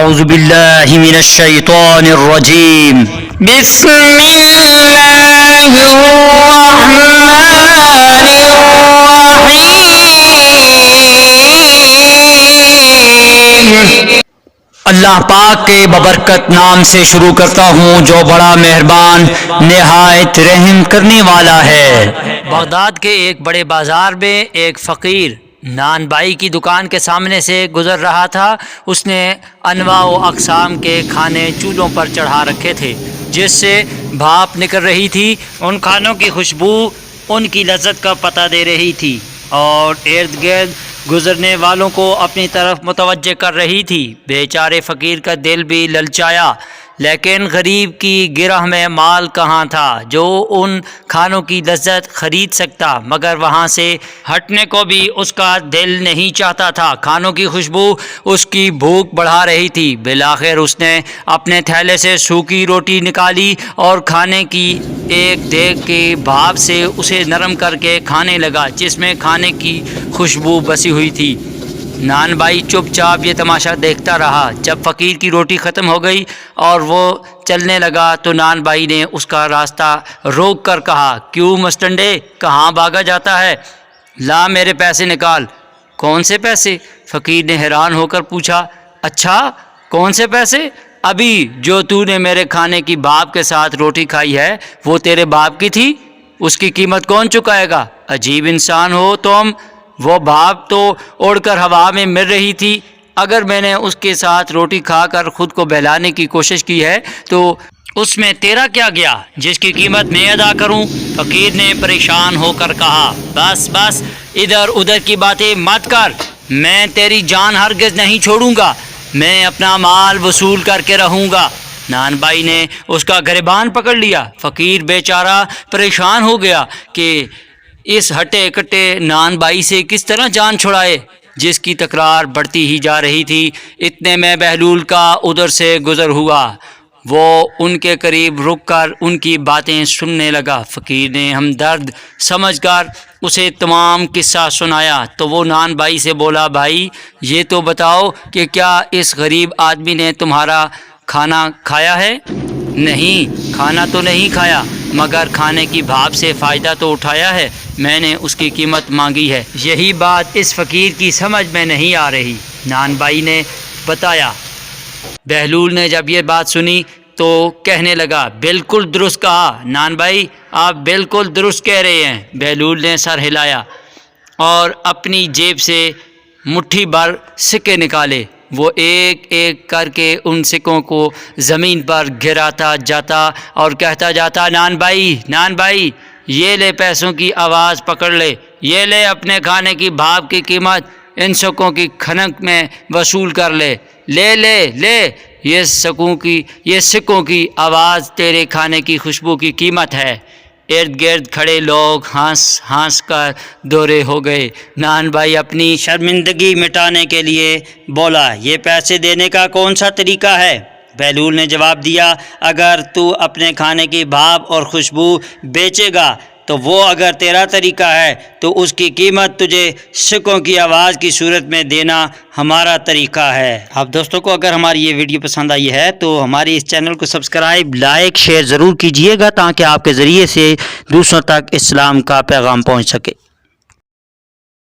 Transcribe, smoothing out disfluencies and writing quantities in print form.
اعوذ باللہ من الشیطان الرجیم بسم اللہ الرحمن الرحیم۔ اللہ پاک کے ببرکت نام سے شروع کرتا ہوں جو بڑا مہربان نہایت رحم کرنے والا ہے۔ بغداد کے ایک بڑے بازار میں ایک فقیر نان بائی کی دکان کے سامنے سے گزر رہا تھا۔ اس نے انواع و اقسام کے کھانے چولہوں پر چڑھا رکھے تھے جس سے بھاپ نکل رہی تھی۔ ان کھانوں کی خوشبو ان کی لذت کا پتہ دے رہی تھی اور ارد گرد گزرنے والوں کو اپنی طرف متوجہ کر رہی تھی۔ بیچارے فقیر کا دل بھی للچایا، لیکن غریب کی گرہ میں مال کہاں تھا جو ان کھانوں کی لذت خرید سکتا، مگر وہاں سے ہٹنے کو بھی اس کا دل نہیں چاہتا تھا۔ کھانوں کی خوشبو اس کی بھوک بڑھا رہی تھی۔ بالآخر اس نے اپنے تھیلے سے سوکھی روٹی نکالی اور کھانے کی ایک دیگ کے بھاپ سے اسے نرم کر کے کھانے لگا جس میں کھانے کی خوشبو بسی ہوئی تھی۔ نان بائی چپ چاپ یہ تماشا دیکھتا رہا۔ جب فقیر کی روٹی ختم ہو گئی اور وہ چلنے لگا تو نان بائی نے اس کا راستہ روک کر کہا، کیوں مسٹنڈے، کہاں بھاگا جاتا ہے؟ لا میرے پیسے نکال۔ کون سے پیسے؟ فقیر نے حیران ہو کر پوچھا۔ اچھا، کون سے پیسے؟ ابھی جو تو نے میرے کھانے کی بھاپ کے ساتھ روٹی کھائی ہے وہ تیرے باپ کی تھی، اس کی قیمت کون چکائے گا؟ عجیب انسان ہو تم، وہ بھاپ تو اڑ کر ہوا میں مل رہی تھی، اگر میں نے اس کے ساتھ روٹی کھا کر خود کو بہلانے کی کوشش کی ہے تو اس میں تیرا کیا گیا جس کی قیمت میں ادا کروں؟ فقیر نے پریشان ہو کر کہا، بس بس ادھر ادھر کی باتیں مت کر، میں تیری جان ہرگز نہیں چھوڑوں گا، میں اپنا مال وصول کر کے رہوں گا۔ نان بائی نے اس کا گریبان پکڑ لیا۔ فقیر بیچارہ پریشان ہو گیا کہ اس ہٹے کٹے نان بائی سے کس طرح جان چھڑائے جس کی تکرار بڑھتی ہی جا رہی تھی۔ اتنے میں بہلول کا ادھر سے گزر ہوا، وہ ان کے قریب رک کر ان کی باتیں سننے لگا۔ فقیر نے ہمدرد سمجھ کر اسے تمام قصہ سنایا تو وہ نان بائی سے بولا، بھائی یہ تو بتاؤ کہ کیا اس غریب آدمی نے تمہارا کھانا کھایا ہے؟ نہیں، کھانا تو نہیں کھایا، مگر کھانے کی بھاپ سے فائدہ تو اٹھایا ہے، میں نے اس کی قیمت مانگی ہے۔ یہی بات اس فقیر کی سمجھ میں نہیں آ رہی، نان بائی نے بتایا۔ بہلول نے جب یہ بات سنی تو کہنے لگا، بالکل درست کہا نان بائی، آپ بالکل درست کہہ رہے ہیں۔ بہلول نے سر ہلایا اور اپنی جیب سے مٹھی بھر سکے نکالے۔ وہ ایک ایک کر کے ان سکوں کو زمین پر گراتا جاتا اور کہتا جاتا، نان بائی یہ لے پیسوں کی آواز پکڑ لے، یہ لے اپنے کھانے کی بھاپ کی قیمت ان سکوں کی کھنک میں وصول کر لے، لے لے لے، یہ سکوں کی آواز تیرے کھانے کی خوشبو کی قیمت ہے۔ ارد گرد کھڑے لوگ ہنس ہنس کر دورے ہو گئے۔ نان بائی اپنی شرمندگی مٹانے کے لیے بولا، یہ پیسے دینے کا کون سا طریقہ ہے؟ بہلول نے جواب دیا، اگر تو اپنے کھانے کی بھاپ اور خوشبو بیچے گا تو وہ اگر تیرا طریقہ ہے تو اس کی قیمت تجھے سکوں کی آواز کی صورت میں دینا ہمارا طریقہ ہے۔ اب دوستوں کو اگر ہماری یہ ویڈیو پسند آئی ہے تو ہماری اس چینل کو سبسکرائب، لائک، شیئر ضرور کیجئے گا تاکہ آپ کے ذریعے سے دوسروں تک اسلام کا پیغام پہنچ سکے۔